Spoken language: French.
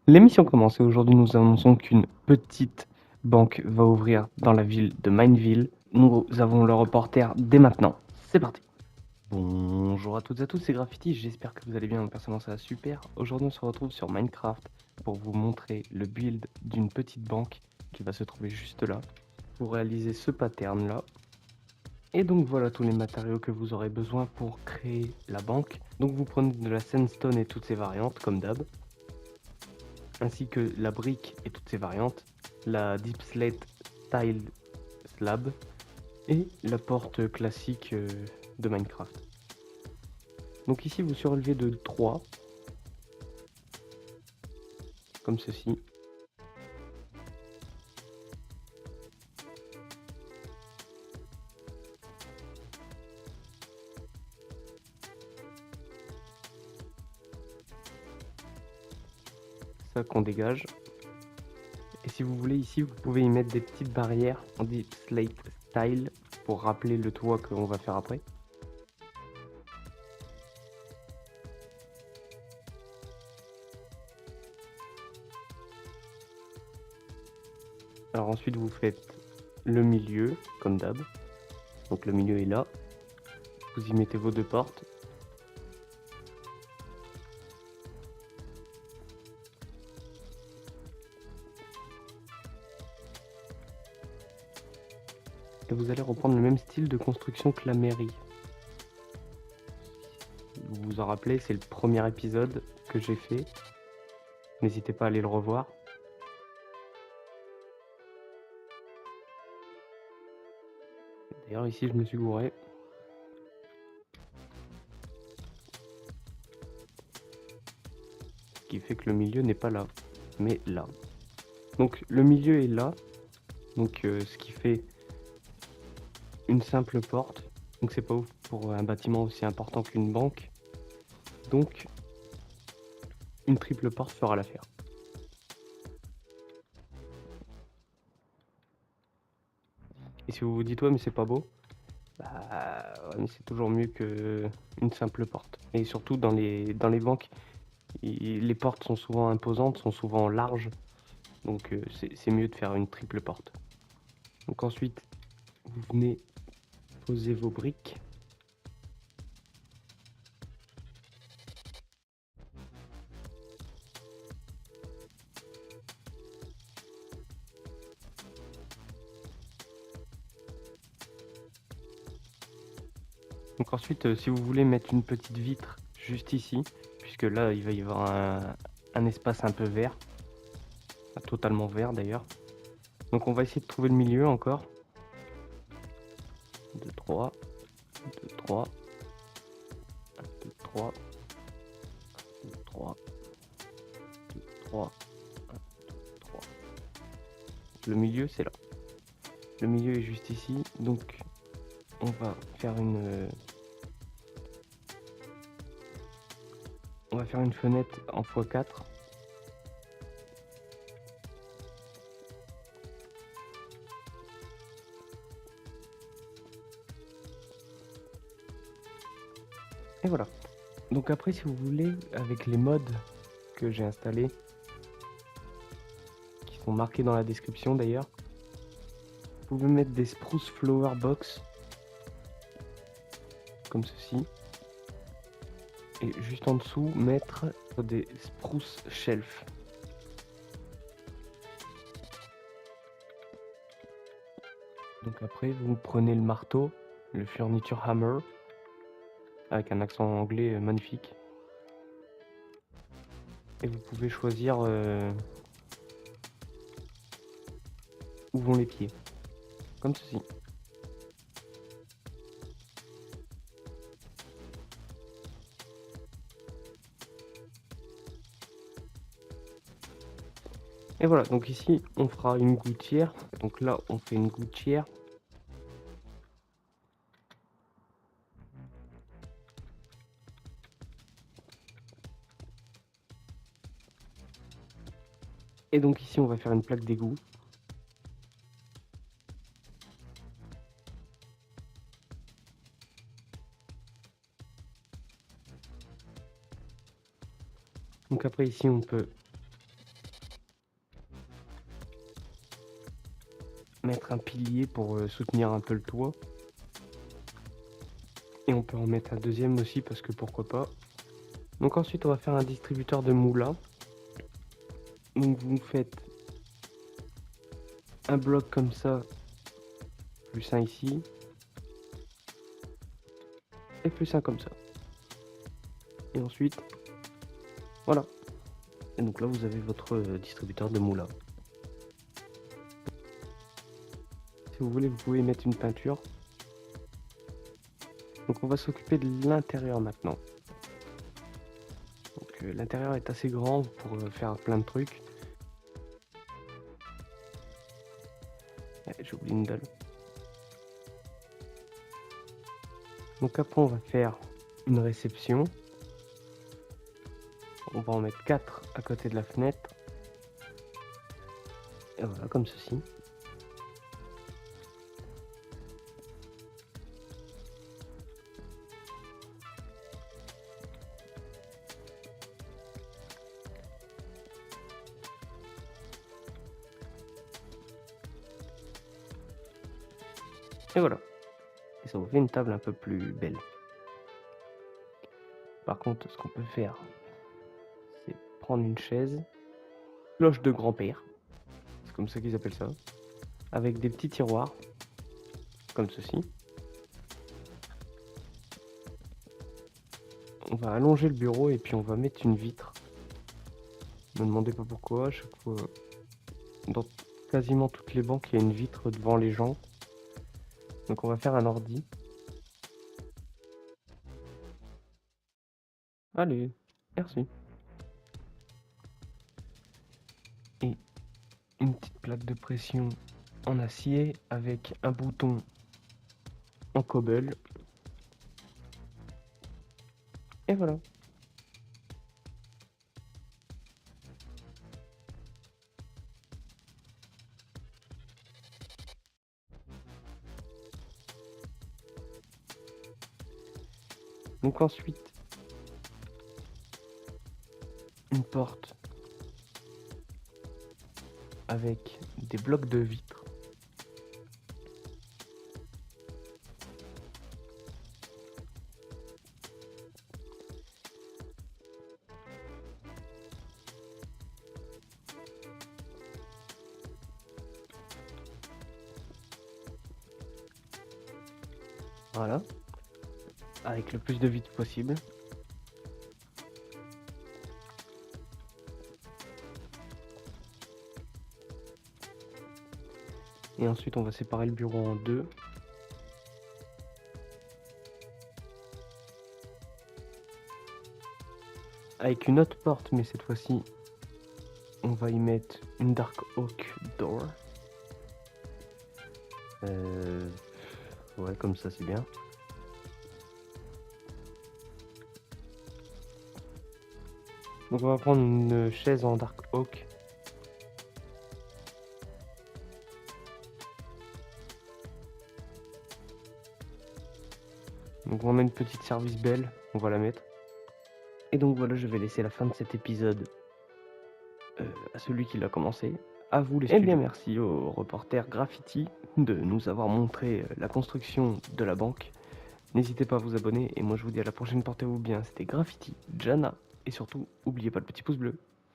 L'émission commence et aujourd'hui nous annonçons qu'une petite banque va ouvrir dans la ville de Mineville. Nous avons le reporter dès maintenant. C'est parti. Bonjour à toutes et à tous, c'est Graffiti, j'espère que vous allez bien, personnellement ça va super. Aujourd'hui on se retrouve sur Minecraft pour vous montrer le build d'une petite banque qui va se trouver juste là. Pour réaliser ce pattern là. Et donc voilà tous les matériaux que vous aurez besoin pour créer la banque. Donc vous prenez de la sandstone et toutes ses variantes comme d'hab, ainsi que la brique et toutes ses variantes, la deep slate tile slab et la porte classique de Minecraft. Donc ici vous surélevez de 3, comme ceci. Ça qu'on dégage. Et si vous voulez ici, vous pouvez y mettre des petites barrières en deep slate style pour rappeler le toit qu'on va faire après. Alors ensuite vous faites le milieu comme d'hab. Donc le milieu est là. Vous y mettez vos deux portes. Et vous allez reprendre le même style de construction que la mairie. Vous vous en rappelez, c'est le premier épisode que j'ai fait. N'hésitez pas à aller le revoir. D'ailleurs ici je me suis gouré. Ce qui fait que le milieu n'est pas là, mais là. Donc le milieu est là. Donc ce qui fait une simple porte. Donc c'est pas ouf pour un bâtiment aussi important qu'une banque. Donc une triple porte fera l'affaire. Et si vous vous dites ouais mais c'est pas beau, bah ouais, mais c'est toujours mieux que une simple porte. Et surtout dans les banques, les portes sont souvent imposantes, sont souvent larges. Donc c'est mieux de faire une triple porte. Donc ensuite vous venez poser vos briques. Donc ensuite, si vous voulez mettre une petite vitre juste ici, puisque là il va y avoir un espace un peu vert, totalement vert d'ailleurs. Donc on va essayer de trouver le milieu encore. 2, 3, 2, 3, 2, 3, 2, 3, 2, 3, 3. Le milieu c'est là. Le milieu est juste ici, donc on va faire une fenêtre en x4. Et voilà. Donc après si vous voulez, avec les mods que j'ai installés, qui sont marqués dans la description d'ailleurs, vous pouvez mettre des spruce flower box comme ceci, et juste en dessous mettre des spruce shelf. Donc après vous prenez le marteau, le furniture hammer, avec un accent anglais magnifique, et vous pouvez choisir où vont les pieds, comme ceci. Et voilà, donc ici on fera une gouttière, donc là on fait une gouttière. Et donc ici on va faire une plaque d'égout. Donc après ici on peut mettre un pilier pour soutenir un peu le toit. Et on peut en mettre un deuxième aussi parce que pourquoi pas. Donc ensuite on va faire un distributeur de moulin. Donc vous faites un bloc comme ça, plus un ici, et plus un comme ça. Et ensuite, voilà. Et donc là vous avez votre distributeur de moulin. Si vous voulez, vous pouvez mettre une peinture. Donc on va s'occuper de l'intérieur maintenant. Donc l'intérieur est assez grand pour faire plein de trucs. J'ai oublié une dalle. Donc après on va faire une réception. On va en mettre 4 à côté de la fenêtre. Et voilà, comme ceci. Et voilà. Et ça vous fait une table un peu plus belle. Par contre, ce qu'on peut faire, c'est prendre une chaise, cloche de grand-père, c'est comme ça qu'ils appellent ça, avec des petits tiroirs, comme ceci. On va allonger le bureau et puis on va mettre une vitre. Ne me demandez pas pourquoi, à chaque fois, dans quasiment toutes les banques, il y a une vitre devant les gens. Donc on va faire un ordi. Allez, merci. Et une petite plaque de pression en acier avec un bouton en cobble. Et voilà. Donc ensuite, une porte avec des blocs de vitre. Voilà. Avec le plus de vitre possible. Et ensuite on va séparer le bureau en deux. Avec une autre porte, mais cette fois-ci on va y mettre une Dark Oak Door. Ouais, comme ça c'est bien. Donc on va prendre une chaise en Dark Oak. Donc on a une petite service belle, on va la mettre. Et donc voilà, je vais laisser la fin de cet épisode à celui qui l'a commencé. À vous les studios. Eh bien merci au reporter Graffiti de nous avoir montré la construction de la banque. N'hésitez pas à vous abonner et moi je vous dis à la prochaine, portez-vous bien. C'était Graffiti, Jana et surtout n'oubliez pas le petit pouce bleu.